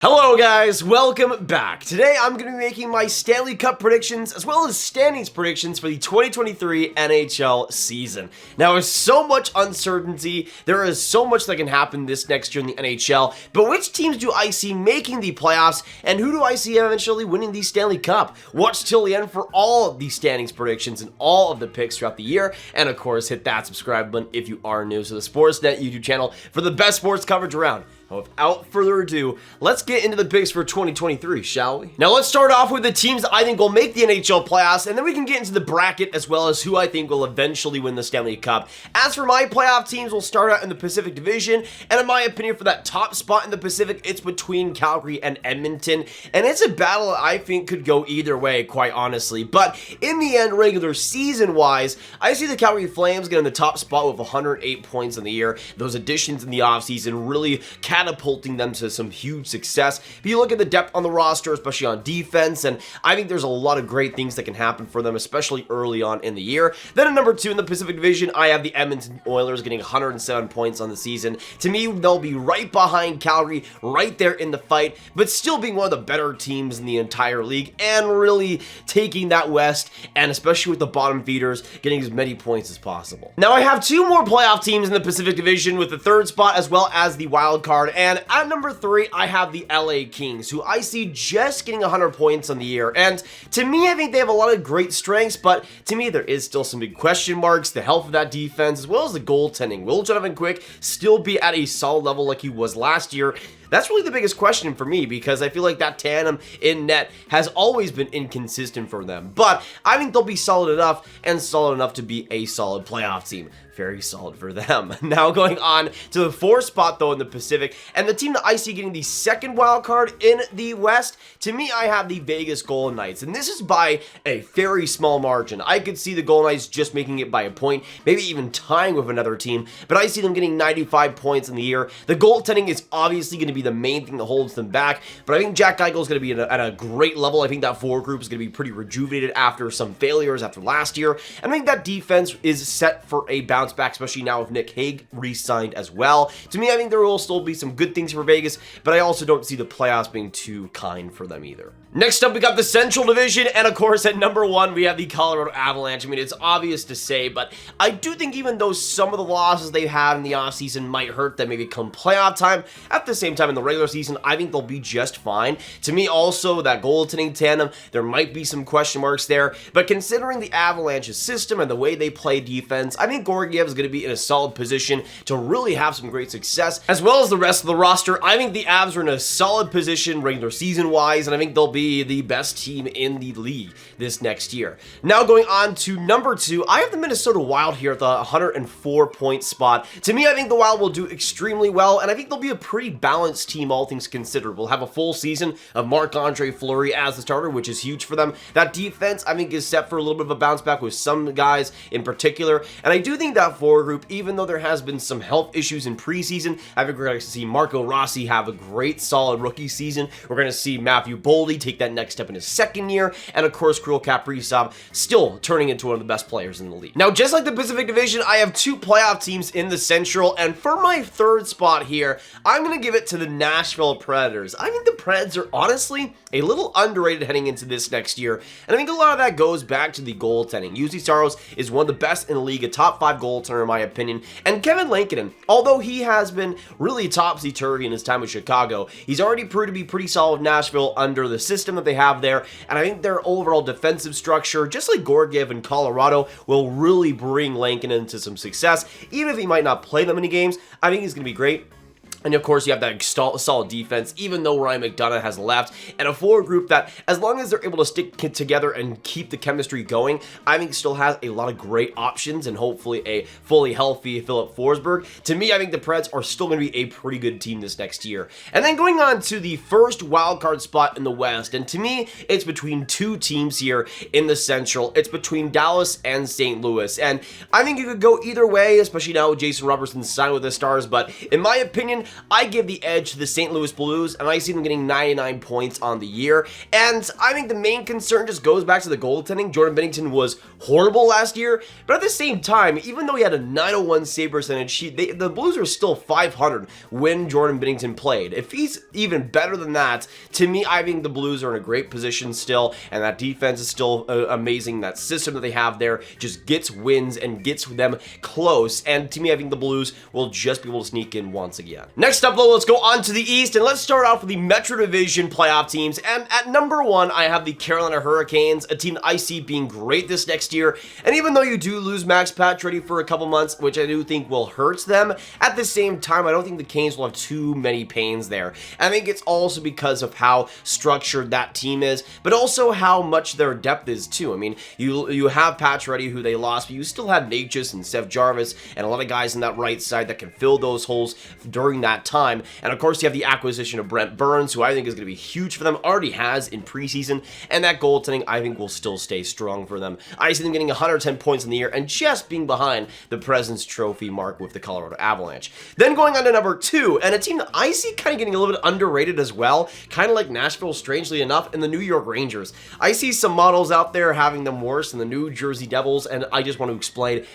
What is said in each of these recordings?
Hello guys, welcome back. Today I'm going to be making my Stanley Cup predictions as well as standings predictions for the 2023 NHL season. Now there's so much uncertainty, there is so much that can happen this next year in the NHL, but which teams do I see making the playoffs and who do I see eventually winning the Stanley Cup? Watch till the end for all of the standings predictions and all of the picks throughout the year, and of course hit that subscribe button if you are new to the Sportsnet YouTube channel for the best sports coverage around. Without further ado, let's get into the picks for 2023, shall we? Now let's start off with the teams that I think will make the NHL playoffs, and then we can get into the bracket as well as who I think will eventually win the Stanley Cup. As for my playoff teams, we'll start out in the Pacific Division, and in my opinion, for that top spot in the Pacific, it's between Calgary and Edmonton, and it's a battle that I think could go either way, quite honestly. But in the end, regular season-wise, I see the Calgary Flames getting the top spot with 108 points in the year. Those additions in the offseason really catapulting them to some huge success. If you look at the depth on the roster, especially on defense, and I think there's a lot of great things that can happen for them, especially early on in the year. Then at number 2 in the Pacific Division, I have the Edmonton Oilers getting 107 points on the season. To me, they'll be right behind Calgary, right there in the fight, but still being one of the better teams in the entire league and really taking that West, and especially with the bottom feeders, getting as many points as possible. Now I have 2 more playoff teams in the Pacific Division with the 3rd spot as well as the wild card. And at number 3, I have the LA Kings, who I see just getting 100 points on the year. And to me, I think they have a lot of great strengths, but to me, there is still some big question marks. The health of that defense, as well as the goaltending. Will Jonathan Quick still be at a solid level like he was last year? That's really the biggest question for me, because I feel like that tandem in net has always been inconsistent for them. But I think they'll be solid enough to be a solid playoff team. Very solid for them. Now going on to the 4th spot though in the Pacific, and the team that I see getting the 2nd wild card in the West, to me I have the Vegas Golden Knights, and this is by a very small margin. I could see the Golden Knights just making it by a point, maybe even tying with another team, but I see them getting 95 points in the year. The goaltending is obviously going to be the main thing that holds them back, but I think Jack Eichel is going to be at a great level. I think that forward group is going to be pretty rejuvenated after some failures after last year, and I think that defense is set for a bounce back, especially now with Nick Hague re-signed as well. To me, I think there will still be some good things for Vegas, but I also don't see the playoffs being too kind for them either. Next up, we got the Central Division, and of course, at number 1, we have the Colorado Avalanche. I mean, it's obvious to say, but I do think even though some of the losses they've had in the offseason might hurt them maybe come playoff time, at the same time in the regular season, I think they'll be just fine. To me, also, that goaltending tandem, there might be some question marks there, but considering the Avalanche's system and the way they play defense, I think Georgiev is going to be in a solid position to really have some great success, as well as the rest of the roster. I think the Avs are in a solid position regular season-wise, and I think they'll be the best team in the league this next year. Now going on to number 2, I have the Minnesota Wild here at the 104-point spot. To me, I think the Wild will do extremely well, and I think they'll be a pretty balanced team, all things considered. We'll have a full season of Marc-Andre Fleury as the starter, which is huge for them. That defense, I think, is set for a little bit of a bounce back with some guys in particular, and I do think that forward group, even though there has been some health issues in preseason, I think we're going to see Marco Rossi have a great, solid rookie season. We're going to see Matthew Boldy take that next step in his 2nd year, and of course, Kirill Kaprizov still turning into one of the best players in the league. Now, just like the Pacific Division, I have 2 playoff teams in the Central, and for my 3rd spot here, I'm going to give it to the Nashville Predators. I think the Preds are honestly a little underrated heading into this next year, and I think a lot of that goes back to the goaltending. Juuse Saros is one of the best in the league, a top 5 goaltender in my opinion, and Kevin Lankinen, although he has been really topsy-turvy in his time with Chicago, he's already proved to be pretty solid with Nashville under the system that they have there, and I think their overall defensive structure, just like Georgiev in Colorado, will really bring Lankinen to some success. Even if he might not play that many games, I think he's going to be great. And of course, you have that solid defense, even though Ryan McDonagh has left, and a forward group that, as long as they're able to stick together and keep the chemistry going, I think still has a lot of great options and hopefully a fully healthy Philip Forsberg. To me, I think the Preds are still going to be a pretty good team this next year. And then going on to the 1st wildcard spot in the West, and to me, it's between 2 teams here in the Central. It's between Dallas and St. Louis, and I think you could go either way, especially now with Jason Robertson signed with the Stars, but in my opinion, I give the edge to the St. Louis Blues, and I see them getting 99 points on the year. And I think the main concern just goes back to the goaltending. Jordan Binnington was horrible last year, but at the same time, even though he had a 901 save percentage, the Blues are still 500 when Jordan Binnington played. If he's even better than that, to me, I think the Blues are in a great position still, and that defense is still amazing. That system that they have there just gets wins and gets them close, and to me, I think the Blues will just be able to sneak in once again. Next up, though, let's go on to the East, and let's start off with the Metro Division playoff teams, and at number 1, I have the Carolina Hurricanes, a team that I see being great this next year, and even though you do lose Max Pacioretty for a couple months, which I do think will hurt them, at the same time, I don't think the Canes will have too many pains there. I think it's also because of how structured that team is, but also how much their depth is too. I mean, you have Pacioretty, who they lost, but you still have Natchez and Seth Jarvis and a lot of guys on that right side that can fill those holes during that time. And of course, you have the acquisition of Brent Burns, who I think is going to be huge for them, already has in preseason, and that goaltending I think will still stay strong for them. I see them getting 110 points in the year and just being behind the President's Trophy mark with the Colorado Avalanche. Then going on to number 2, and a team that I see kind of getting a little bit underrated as well, kind of like Nashville, strangely enough, and the New York Rangers. I see some models out there having them worse than the New Jersey Devils, and I just want to explain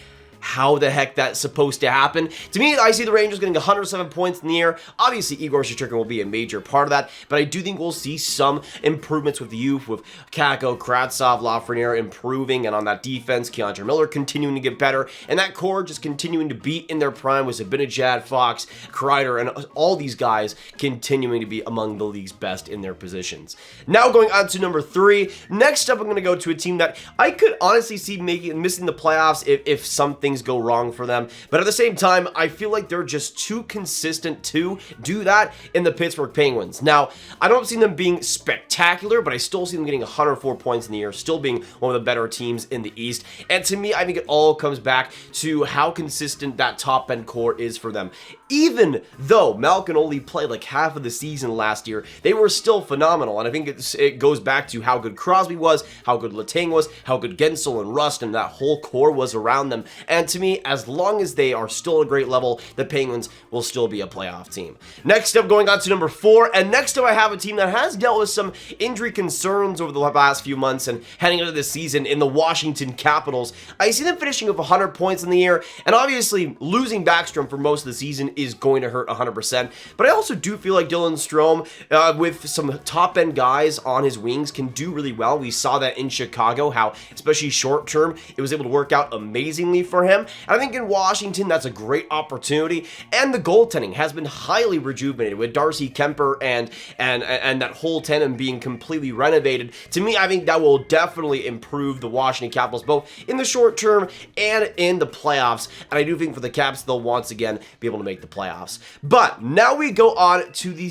how the heck that's supposed to happen. To me, I see the Rangers getting 107 points in the year. Obviously, Igor Shesterkin will be a major part of that, but I do think we'll see some improvements with the youth, with Kakko, Kravtsov, Lafreniere improving, and on that defense, Keandre Miller continuing to get better, and that core just continuing to be in their prime with Zibanejad, Fox, Kreider, and all these guys continuing to be among the league's best in their positions. Now going on to number 3. Next up, I'm going to go to a team that I could honestly see missing the playoffs if some things go wrong for them, but at the same time, I feel like they're just too consistent to do that in the Pittsburgh Penguins. Now, I don't see them being spectacular, but I still see them getting 104 points in the year, still being one of the better teams in the East, and to me, I think it all comes back to how consistent that top-end core is for them. Even though Malkin only played like half of the season last year, they were still phenomenal, and I think it goes back to how good Crosby was, how good Letang was, how good Gensel and Rust and that whole core was around them, and to me, as long as they are still at a great level, the Penguins will still be a playoff team. Next up, going on to number 4, and next up I have a team that has dealt with some injury concerns over the last few months and heading into this season in the Washington Capitals. I see them finishing with 100 points in the year, and obviously losing Backstrom for most of the season is going to hurt 100%, but I also do feel like Dylan Strome, with some top-end guys on his wings, can do really well. We saw that in Chicago, how, especially short-term, it was able to work out amazingly for him. And I think in Washington, that's a great opportunity, and the goaltending has been highly rejuvenated with Darcy Kemper and that whole tandem being completely renovated. To me, I think that will definitely improve the Washington Capitals, both in the short term and in the playoffs, and I do think for the Caps, they'll once again be able to make the playoffs. But now we go on to the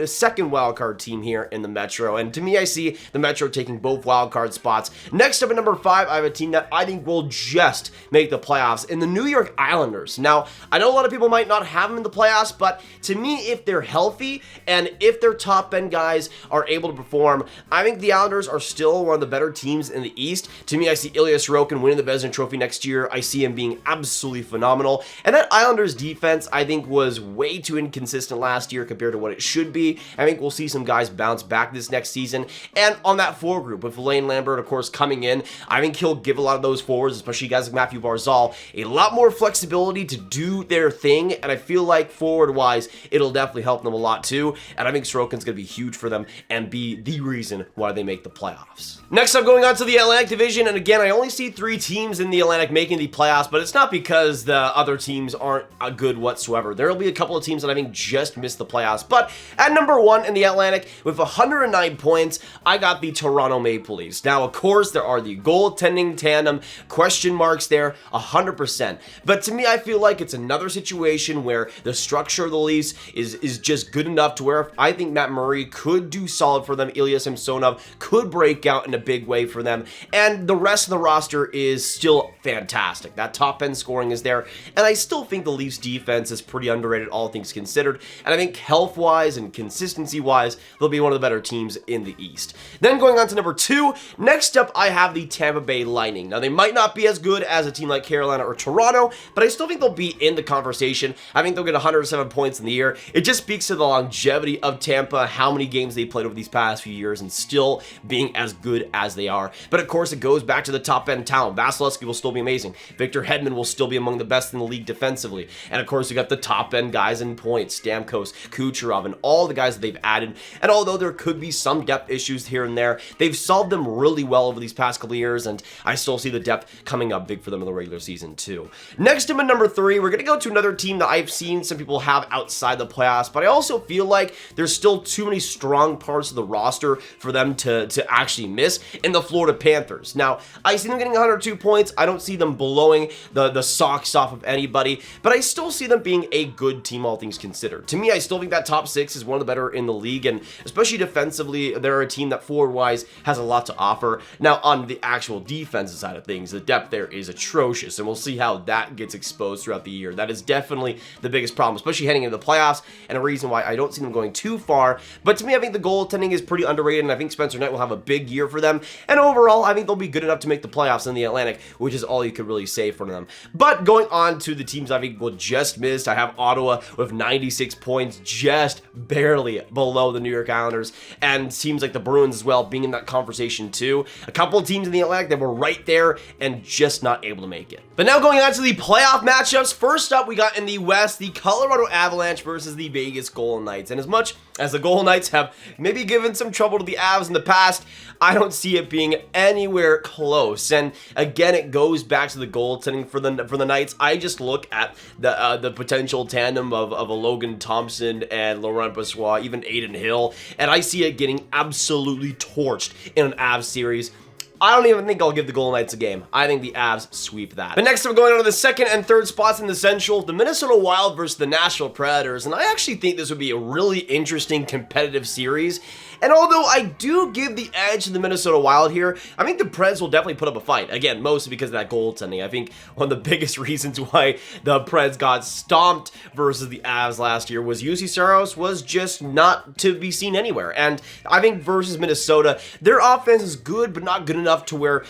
second wildcard team here in the Metro, and to me, I see the Metro taking both wildcard spots. Next up at number 5, I have a team that I think will just make the playoffs in the New York Islanders. Now, I know a lot of people might not have them in the playoffs, but to me, if they're healthy and if their top end guys are able to perform, I think the Islanders are still one of the better teams in the East. To me, I see Ilya Sorokin winning the Vezina Trophy next year. I see him being absolutely phenomenal, and that Islanders defense, I think, was way too inconsistent last year compared to what it should be. I think we'll see some guys bounce back this next season, and on that forward group with Lane Lambert, of course, coming in, I think he'll give a lot of those forwards, especially guys like Matthew Barzal, a lot more flexibility to do their thing, and I feel like forward-wise, it'll definitely help them a lot too, and I think Sorokin's going to be huge for them and be the reason why they make the playoffs. Next up, going on to the Atlantic Division, and again, I only see 3 teams in the Atlantic making the playoffs, but it's not because the other teams aren't good whatsoever. There will be a couple of teams that I think just missed the playoffs, but at number 1 in the Atlantic, with 109 points, I got the Toronto Maple Leafs. Now, of course, there are the goaltending tandem question marks there, 100%, but to me, I feel like it's another situation where the structure of the Leafs is just good enough to where I think Matt Murray could do solid for them. Ilya Samsonov could break out in a big way for them, and the rest of the roster is still fantastic. That top end scoring is there, and I still think the Leafs defense is pretty underrated, all things considered, and I think health-wise and consistency-wise, they'll be one of the better teams in the East. Then going on to number 2, next up I have the Tampa Bay Lightning. Now, they might not be as good as a team like Carolina or Toronto, but I still think they'll be in the conversation. I think they'll get 107 points in the year. It just speaks to the longevity of Tampa, how many games they played over these past few years, and still being as good as they are. But of course, it goes back to the top-end talent. Vasilevsky will still be amazing. Victor Hedman will still be among the best in the league defensively. And of course, you got the top-end guys in points, Stamkos, Kucherov, and all the guys that they've added. And although there could be some depth issues here and there, they've solved them really well over these past couple of years, and I still see the depth coming up big for them in the regular season too. Next up at number 3, we're going to go to another team that I've seen some people have outside the playoffs, but I also feel like there's still too many strong parts of the roster for them to actually miss, in the Florida Panthers. Now, I see them getting 102 points. I don't see them blowing the socks off of anybody, but I still see them being a good team, all things considered. To me, I still think that top 6 is one of the better in the league, and especially defensively, they're a team that forward-wise has a lot to offer. Now, on the actual defensive side of things, the depth there is atrocious, and we'll see how that gets exposed throughout the year. That is definitely the biggest problem, especially heading into the playoffs, and a reason why I don't see them going too far. But to me, I think the goaltending is pretty underrated, and I think Spencer Knight will have a big year for them. And overall, I think they'll be good enough to make the playoffs in the Atlantic, which is all you could really say for them. But going on to the teams I think will just missed, I have Ottawa with 96 points, just barely below the New York Islanders, and teams like the Bruins as well being in that conversation too. A couple of teams in the Atlantic that were right there and just not able to make it. But now going on to the playoff matchups, first up we got in the West, the Colorado Avalanche versus the Vegas Golden Knights. And as much as the Golden Knights have maybe given some trouble to the Avs in the past, I don't see it being anywhere close. And again, it goes back to the goaltending for the Knights. I just look at the potential tandem of a Logan Thompson and Laurent Brossoit, even Aiden Hill, and I see it getting absolutely torched in an Avs series. I don't even think I'll give the Golden Knights a game. I think the Avs sweep that. But next, we're going on to the second and third spots in the Central, the Minnesota Wild versus the Nashville Predators, and I actually think this would be a really interesting competitive series. And although I do give the edge to the Minnesota Wild here, I think the Preds will definitely put up a fight. Again, mostly because of that goaltending. I think one of the biggest reasons why the Preds got stomped versus the Avs last year was UC Saros was just not to be seen anywhere. And I think versus Minnesota, their offense is good, but not good enough to where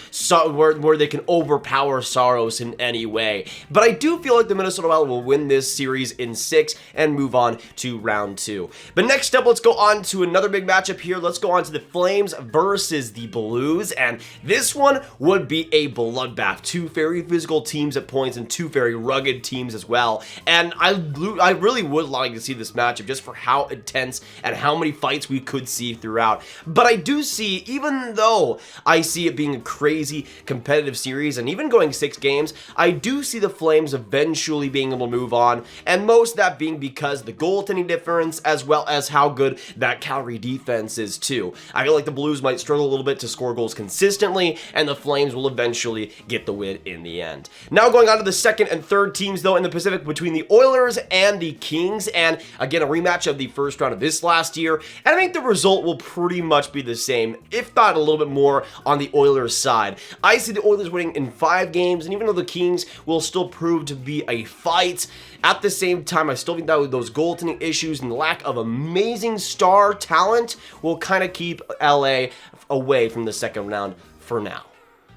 they can overpower Saros in any way. But I do feel like the Minnesota Wild will win this series in 6 and move on to round 2. But next up, let's go on to another big matchup here. Let's go on to the Flames versus the Blues, and this one would be a bloodbath. Two very physical teams at points and two very rugged teams as well, and I really would like to see this matchup just for how intense and how many fights we could see throughout. But I do see, even though I see it being a crazy competitive series and even going 6 games, I do see the Flames eventually being able to move on, and most of that being because the goaltending difference as well as how good that Calgary defense is too. I feel like the Blues might struggle a little bit to score goals consistently, and the Flames will eventually get the win in the end. Now going on to the second and third teams though in the Pacific, between the Oilers and the Kings, and again a rematch of the first round of this last year, and I think the result will pretty much be the same, if not a little bit more on the Oilers side. I see the Oilers winning in 5 games, and even though the Kings will still prove to be a fight, at the same time, I still think that with those goaltending issues and the lack of amazing star talent will kind of keep LA away from the second round for now.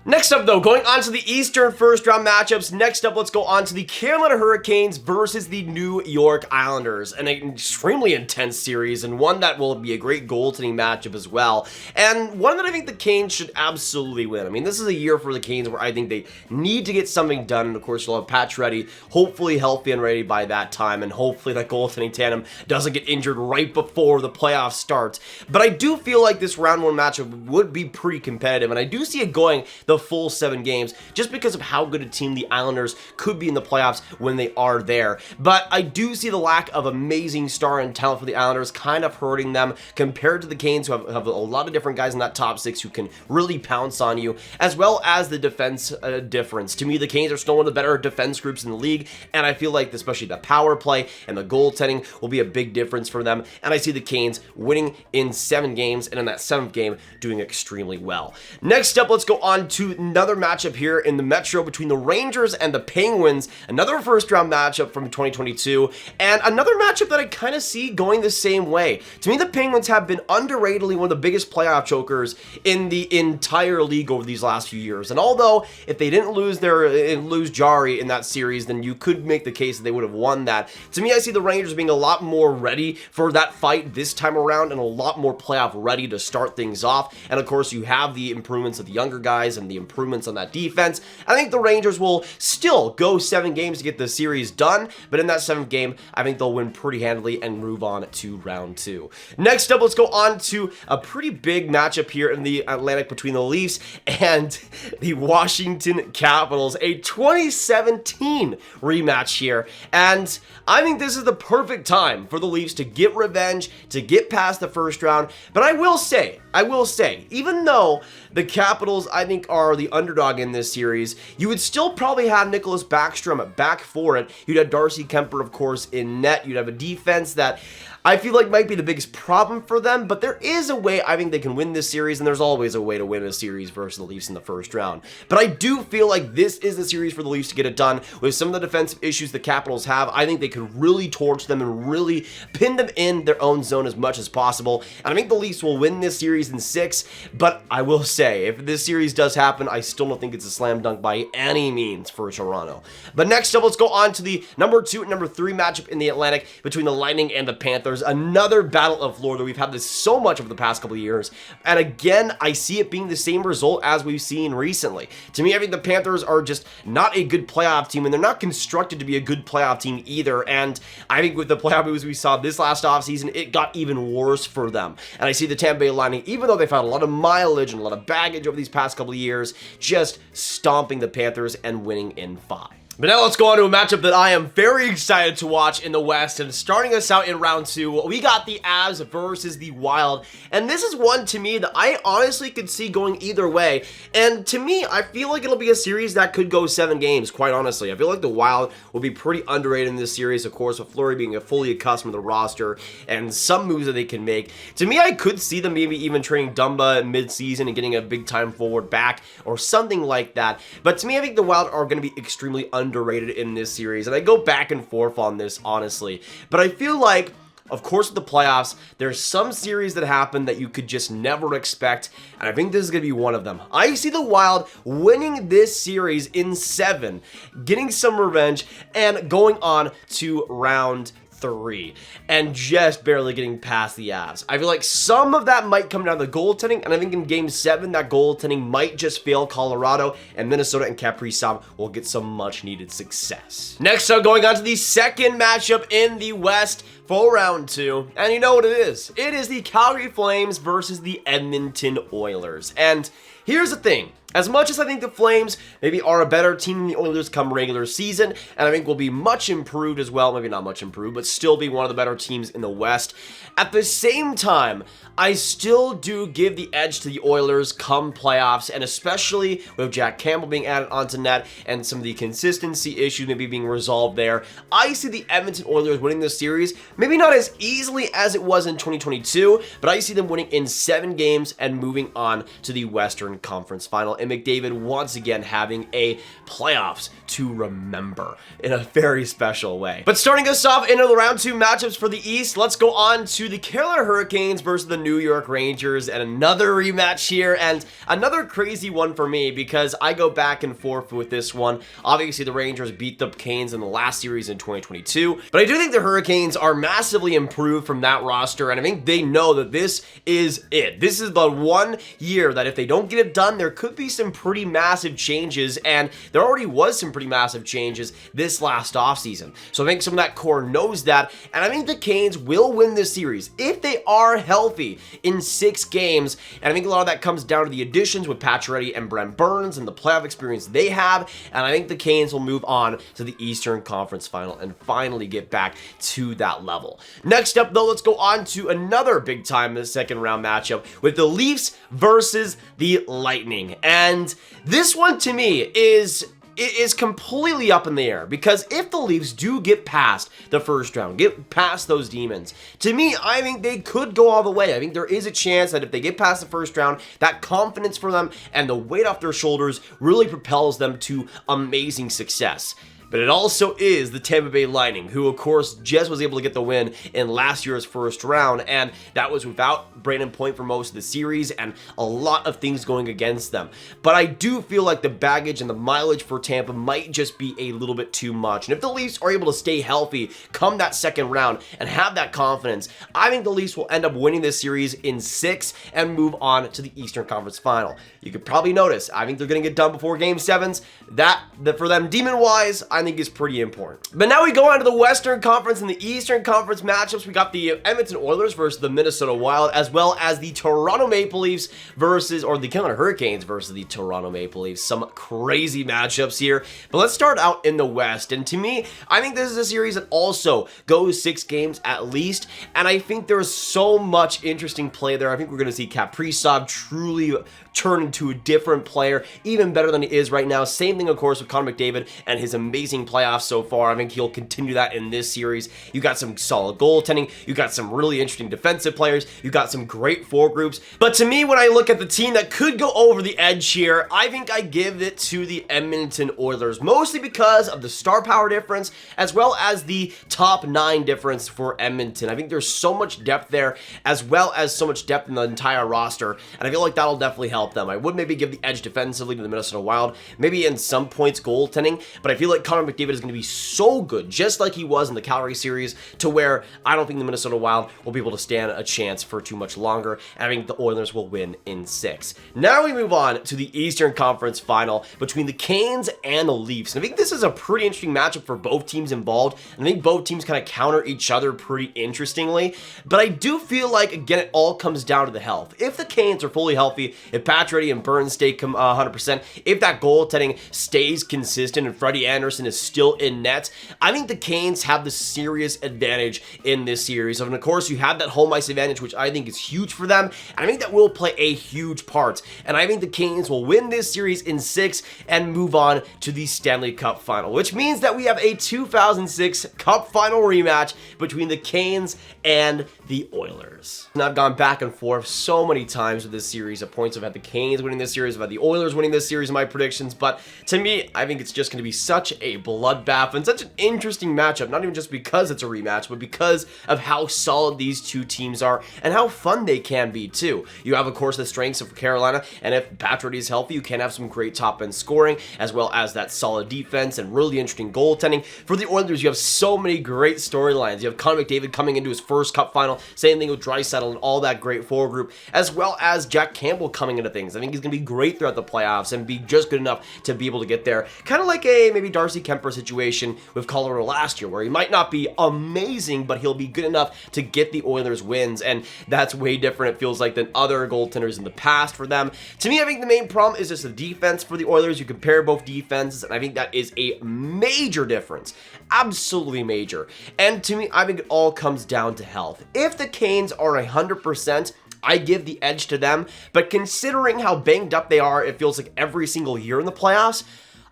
Next up though, going on to the Eastern first round matchups, next up let's go on to the Carolina Hurricanes versus the New York Islanders. An extremely intense series, and one that will be a great goaltending matchup as well, and one that I think the Canes should absolutely win. I mean, this is a year for the Canes where I think they need to get something done, and of course you'll have Patch ready, hopefully healthy and ready by that time, and hopefully that goaltending tandem doesn't get injured right before the playoffs start. But I do feel like this round 1 matchup would be pretty competitive, and I do see it going the full 7 games just because of how good a team the Islanders could be in the playoffs when they are there. But I do see the lack of amazing star and talent for the Islanders kind of hurting them compared to the Canes, who have a lot of different guys in that top 6 who can really pounce on you, as well as the defense difference. To me, the Canes are still one of the better defense groups in the league, and I feel like especially the power play and the goaltending will be a big difference for them, and I see the Canes winning in 7 games, and in that 7th game doing extremely well. Next up, let's go on to to another matchup here in the Metro between the Rangers and the Penguins, another first round matchup from 2022, and another matchup that I kind of see going the same way. To me, the Penguins have been underratedly one of the biggest playoff chokers in the entire league over these last few years. And although if they didn't lose Jari in that series, then you could make the case that they would have won that. To me, I see the Rangers being a lot more ready for that fight this time around and a lot more playoff ready to start things off. And of course, you have the improvements of the younger guys and the improvements on that defense. I think the Rangers will still go 7 games to get the series done, but in that 7th game, I think they'll win pretty handily and move on to round 2. Next up, let's go on to a pretty big matchup here in the Atlantic between the Leafs and the Washington Capitals, a 2017 rematch here. And I think this is the perfect time for the Leafs to get revenge, to get past the first round. But I will say, even though the Capitals, I think, are the underdog in this series, you would still probably have Nicholas Backstrom back for it. You'd have Darcy Kemper, of course, in net. You'd have a defense that I feel like might be the biggest problem for them, but there is a way I think they can win this series, and there's always a way to win a series versus the Leafs in the first round. But I do feel like this is the series for the Leafs to get it done. With some of the defensive issues the Capitals have, I think they could really torch them and really pin them in their own zone as much as possible. And I think the Leafs will win this series in 6, but I will say, if this series does happen, I still don't think it's a slam dunk by any means for Toronto. But next up, let's go on to the number 2 and number 3 matchup in the Atlantic between the Lightning and the Panthers. Another battle of Florida. We've had this so much over the past couple of years, and again, I see it being the same result as we've seen recently. To me, I think the Panthers are just not a good playoff team, and they're not constructed to be a good playoff team either, and I think with the playoff moves we saw this last offseason, it got even worse for them. And I see the Tampa Bay Lightning, even though they've had a lot of mileage and a lot of baggage over these past couple of years, just stomping the Panthers and winning in 5. But now let's go on to a matchup that I am very excited to watch in the West. And starting us out in round 2, we got the Avs versus the Wild. And this is one to me that I honestly could see going either way. And to me, I feel like it'll be a series that could go 7 games, quite honestly. I feel like the Wild will be pretty underrated in this series, of course, with Fleury being fully accustomed to the roster and some moves that they can make. To me, I could see them maybe even trading Dumba mid-season and getting a big-time forward back or something like that. But to me, I think the Wild are going to be extremely underrated in this series, and I go back and forth on this, honestly. But I feel like, of course, with the playoffs, there's some series that happen that you could just never expect, and I think this is going to be one of them. I see the Wild winning this series in 7, getting some revenge, and going on to round 3 and just barely getting past the Avs. I feel like some of that might come down to the goaltending, and I think in Game 7 that goaltending might just fail Colorado, and Minnesota and Kaprizov will get some much needed success. Next up, going on to the second matchup in the West for round 2, and you know what it is. It is the Calgary Flames versus the Edmonton Oilers. And here's the thing. As much as I think the Flames maybe are a better team than the Oilers come regular season, and I think will be much improved as well, maybe not much improved, but still be one of the better teams in the West, at the same time, I still do give the edge to the Oilers come playoffs, and especially with Jack Campbell being added onto net and some of the consistency issues maybe being resolved there. I see the Edmonton Oilers winning this series, maybe not as easily as it was in 2022, but I see them winning in 7 games and moving on to the Western Conference Final, and McDavid once again having a playoffs to remember in a very special way. But starting us off into the round 2 matchups for the East, let's go on to the Carolina Hurricanes versus the New York Rangers, and another rematch here, and another crazy one for me because I go back and forth with this one. Obviously, the Rangers beat the Canes in the last series in 2022, but I do think the Hurricanes are massively improved from that roster, and I think they know that this is it. This is the one year that if they don't get it done, there could be some pretty massive changes, and there already was some pretty massive changes this last offseason. So I think some of that core knows that, and I think the Canes will win this series if they are healthy in 6 games, and I think a lot of that comes down to the additions with Pacioretty and Brent Burns and the playoff experience they have, and I think the Canes will move on to the Eastern Conference Final and finally get back to that level. Next up, though, let's go on to another big-time second round matchup with the Leafs versus the Lightning, and this one to me is it is completely up in the air, because if the Leafs do get past the first round, get past those demons, to me, I think they could go all the way. I think there is a chance that if they get past the first round, that confidence for them and the weight off their shoulders really propels them to amazing success. But it also is the Tampa Bay Lightning, who of course just was able to get the win in last year's first round, and that was without Brayden Point for most of the series and a lot of things going against them. But I do feel like the baggage and the mileage for Tampa might just be a little bit too much. And if the Leafs are able to stay healthy come that second round and have that confidence, I think the Leafs will end up winning this series in 6 and move on to the Eastern Conference Final. You could probably notice, I think they're going to get done before Game 7s. That for them, demon-wise, I think is pretty important. But now we go on to the Western Conference and the Eastern Conference matchups. We got the Edmonton Oilers versus the Minnesota Wild, as well as the Toronto Maple Leafs versus, or the Carolina Hurricanes versus the Toronto Maple Leafs. Some crazy matchups here. But let's start out in the West. And to me, I think this is a series that also goes 6 games at least. And I think there's so much interesting play there. I think we're going to see Kaprizov truly turn into a different player, even better than he is right now. Same thing, of course, with Connor McDavid and his amazing playoffs so far. I think he'll continue that in this series. You got some solid goaltending. You got some really interesting defensive players. You got some great foregroups. But to me, when I look at the team that could go over the edge here, I think I give it to the Edmonton Oilers, mostly because of the star power difference, as well as the top 9 difference for Edmonton. I think there's so much depth there, as well as so much depth in the entire roster, and I feel like that'll definitely help them. I would maybe give the edge defensively to the Minnesota Wild, maybe in some points goaltending, but I feel like Connor McDavid is going to be so good, just like he was in the Calgary series, to where I don't think the Minnesota Wild will be able to stand a chance for too much longer, and I think the Oilers will win in 6. Now we move on to the Eastern Conference Final between the Canes and the Leafs, and I think this is a pretty interesting matchup for both teams involved, and I think both teams kind of counter each other pretty interestingly, but I do feel like, again, it all comes down to the health. If the Canes are fully healthy, if Pacioretty and Burns stay 100%, if that goaltending stays consistent and Freddie Anderson is still in net, I think the Canes have the serious advantage in this series. And of course, you have that home ice advantage, which I think is huge for them, and I think that will play a huge part. And I think the Canes will win this series in 6 and move on to the Stanley Cup Final, which means that we have a 2006 Cup Final rematch between the Canes and the Oilers. And I've gone back and forth so many times with this series. At points I've had the Canes winning this series, I've had the Oilers winning this series in my predictions, but to me, I think it's just going to be such a bloodbath and such an interesting matchup, not even just because it's a rematch, but because of how solid these two teams are and how fun they can be too. You have, of course, the strengths of Carolina, and if Pacioretty is healthy, you can have some great top-end scoring, as well as that solid defense and really interesting goaltending. For the Oilers, you have so many great storylines. You have Connor McDavid coming into his first Cup Final, same thing with Draisaitl and all that great forward group, as well as Jack Campbell coming into things. I think he's going to be great throughout the playoffs and be just good enough to be able to get there. Kind of like a maybe Darcy Kemper situation with Colorado last year, where he might not be amazing, but he'll be good enough to get the Oilers wins, and that's way different, it feels like, than other goaltenders in the past for them. To me, I think the main problem is just the defense for the Oilers. You compare both defenses, and I think that is a major difference. Absolutely major. And to me, I think it all comes down to health. If the Canes are 100%, I give the edge to them, but considering how banged up they are, it feels like every single year in the playoffs,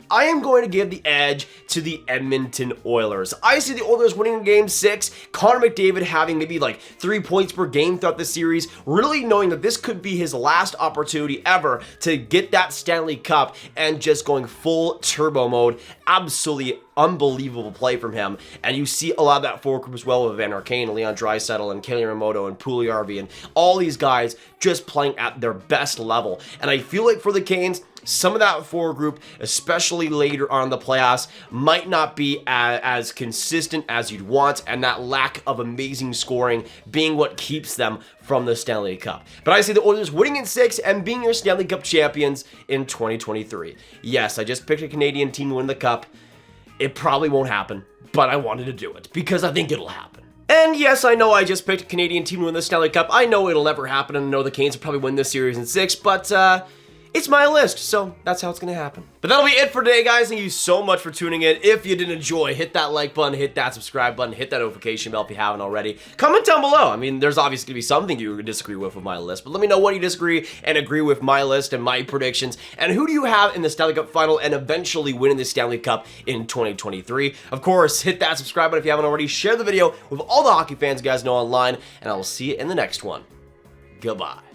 I am going to give the edge to the Edmonton Oilers. I see the Oilers winning in Game 6, Connor McDavid having maybe like 3 points per game throughout the series, really knowing that this could be his last opportunity ever to get that Stanley Cup and just going full turbo mode. Absolutely unbelievable play from him, and you see a lot of that forward group as well with Van Arcane, Leon Draisaitl, and Kali Yamamoto, and Puljujärvi, and all these guys just playing at their best level. And I feel like for the Canes, some of that forward group, especially later on in the playoffs, might not be as consistent as you'd want, and that lack of amazing scoring being what keeps them from the Stanley Cup. But I see the Oilers winning in 6 and being your Stanley Cup champions in 2023. Yes, I just picked a Canadian team to win the Cup. It probably won't happen, but I wanted to do it because I think it'll happen. And yes, I know I just picked a Canadian team to win the Stanley Cup. I know it'll never happen, and I know the Canes will probably win this series in 6, but it's my list, so that's how it's gonna happen. But that'll be it for today, guys. Thank you so much for tuning in. If you did enjoy, hit that like button, hit that subscribe button, hit that notification bell if you haven't already. Comment down below. I mean, there's obviously gonna be something you disagree with my list, but let me know what you disagree and agree with my list and my predictions. And who do you have in the Stanley Cup Final and eventually winning the Stanley Cup in 2023? Of course, hit that subscribe button if you haven't already. Share the video with all the hockey fans you guys know online, and I will see you in the next one. Goodbye.